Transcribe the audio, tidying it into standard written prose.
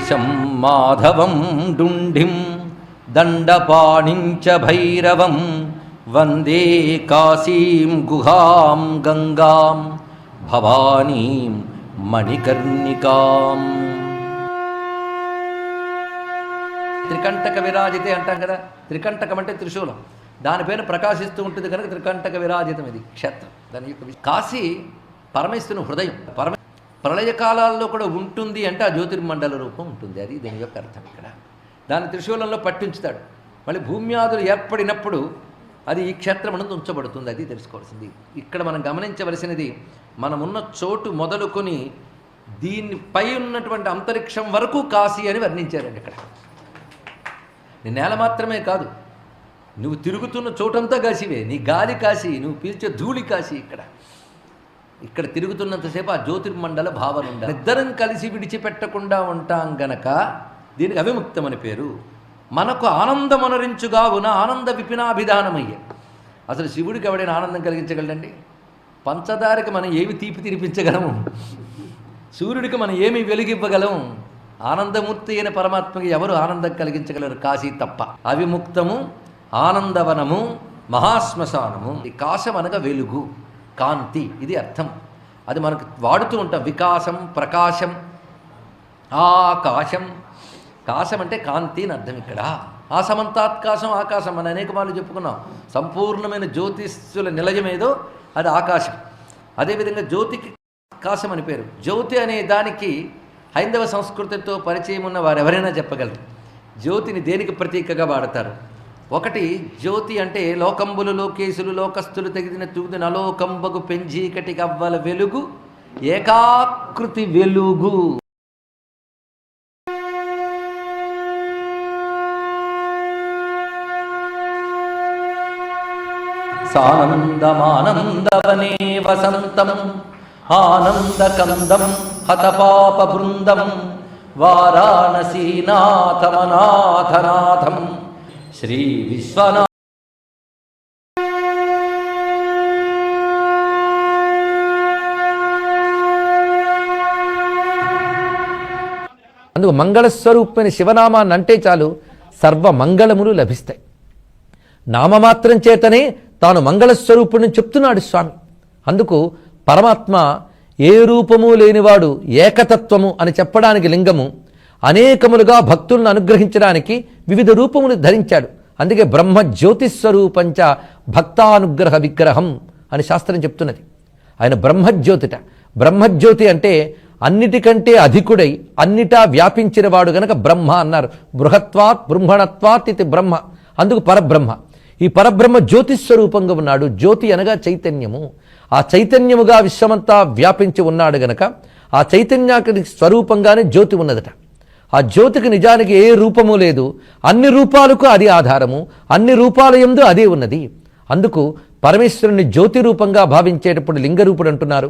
ఈశం మాధవం డుండిం దండపాణించ భైరవం వందే కాశీం గుహాం గంగాం భవానీం మణికర్ణికాం. త్రికంటక విరాజితే అంటాం కదా, త్రికంటకం అంటే త్రిశూలం, దానిపైన ప్రకాశిస్తూ ఉంటుంది కనుక త్రికంటక విరాజితం ఇది క్షేత్రం. దాని యొక్క కాశీ పరమేశ్వరుని హృదయం, ప్రళయకాలాల్లో కూడా ఉంటుంది అంటే ఆ జ్యోతిర్మండల రూపం ఉంటుంది, అది దీని యొక్క అర్థం. ఇక్కడ దాని త్రిశూలంలో పట్టించుతాడు, మళ్ళీ భూమ్యాదులు ఏర్పడినప్పుడు అది ఈ క్షేత్రం అనందు ఉంచబడుతుంది, అది తెలుసుకోవాల్సింది. ఇక్కడ మనం గమనించవలసినది, మనమున్న చోటు మొదలుకొని దీనిపై ఉన్నటువంటి అంతరిక్షం వరకు కాశీ అని వర్ణించారండి. ఇక్కడ నీ నేల మాత్రమే కాదు, నువ్వు తిరుగుతున్న చోటంతా కాశీవే, నీ గాలి కాశీ, నువ్వు పీల్చే ధూళి కాశీ. ఇక్కడ తిరుగుతున్నంతసేపు ఆ జ్యోతిర్మండల భావన ఉండాలి. ఇద్దరం కలిసి విడిచిపెట్టకుండా ఉంటాం గనక దీనికి అవిముక్తం అని పేరు. మనకు ఆనందమనరించుగా ఉన్న ఆనంద విపినాభిధానమయ్యే. అసలు శివుడికి ఎవడైనా ఆనందం కలిగించగలడండి? పంచదారికి మనం ఏమి తీపి తినిపించగలము? సూర్యుడికి మనం ఏమి వెలుగివ్వగలం? ఆనందమూర్తి అయిన పరమాత్మకి ఎవరు ఆనందం కలిగించగలరు? కాశీ తప్ప. అవిముక్తము, ఆనందవనము, మహాశ్మశానము. ఈ కాశం అనగా వెలుగు, కాంతి, ఇది అర్థం. అది మనకు వాడుతూ ఉంటాం. వికాసం, ప్రకాశం, ఆకాశం. కాశం అంటే కాంతి అని అర్థం. ఇక్కడ ఆసమంతాత్కాశం, ఆకాశం అని అనేక మార్లు చెప్పుకున్నాం. సంపూర్ణమైన జ్యోతిష్యుల నిలయం ఏదో అది ఆకాశం. అదేవిధంగా జ్యోతికి కాశం అని పేరు. జ్యోతి అనే దానికి హైందవ సంస్కృతితో పరిచయం ఉన్న వారు ఎవరైనా చెప్పగలరు. జ్యోతిని దేనికి ప్రతీకగా వాడతారు? ఒకటి, జ్యోతి అంటే లోకంబులు లోకేశులు లోకస్తులు తెగిన తూది నలోకంబగు పెంజీకటి కవ్వల వెలుగు ఏకాకృతి వెలుగు. సానందమానందవనే వసంతం ఆనందకందం హతపాప బృందం వారాణసీనాథమనాథనాథం శ్రీ విశ్వనాథ. అందుకు మంగళస్వరూపమైన శివనామాన్ని అంటే చాలు సర్వమంగళములు లభిస్తాయి. నామమాత్రం చేతనే తాను మంగళస్వరూపుడిని చెప్తున్నాడు స్వామి. అందుకు పరమాత్మ ఏ రూపము లేనివాడు, ఏకతత్వము అని చెప్పడానికి లింగము, అనేకములుగా భక్తులను అనుగ్రహించడానికి వివిధ రూపములు ధరించాడు. అందుకే బ్రహ్మ జ్యోతిస్వరూపంచ భక్తానుగ్రహ విగ్రహం అని శాస్త్రం చెప్తున్నది. ఆయన బ్రహ్మజ్యోతిట. బ్రహ్మజ్యోతి అంటే అన్నిటికంటే అధికుడై అన్నిటా వ్యాపించినవాడు గనక బ్రహ్మ అన్నారు. బృహత్వాత్ బ్రహ్మణత్వాత్ ఇది బ్రహ్మ. అందుకు పరబ్రహ్మ. ఈ పరబ్రహ్మ జ్యోతిస్వరూపంగా ఉన్నాడు. జ్యోతి అనగా చైతన్యము. ఆ చైతన్యముగా విశ్వమంతా వ్యాపించి ఉన్నాడు గనక ఆ చైతన్యానికి స్వరూపంగానే జ్యోతి ఉన్నదట. ఆ జ్యోతికి నిజానికి ఏ రూపము లేదు. అన్ని రూపాలకు అది ఆధారము, అన్ని రూపాల యందు అదే ఉన్నది. అందుకు పరమేశ్వరుని జ్యోతి రూపంగా భావించేటప్పుడు లింగరూపుడు అంటున్నారు.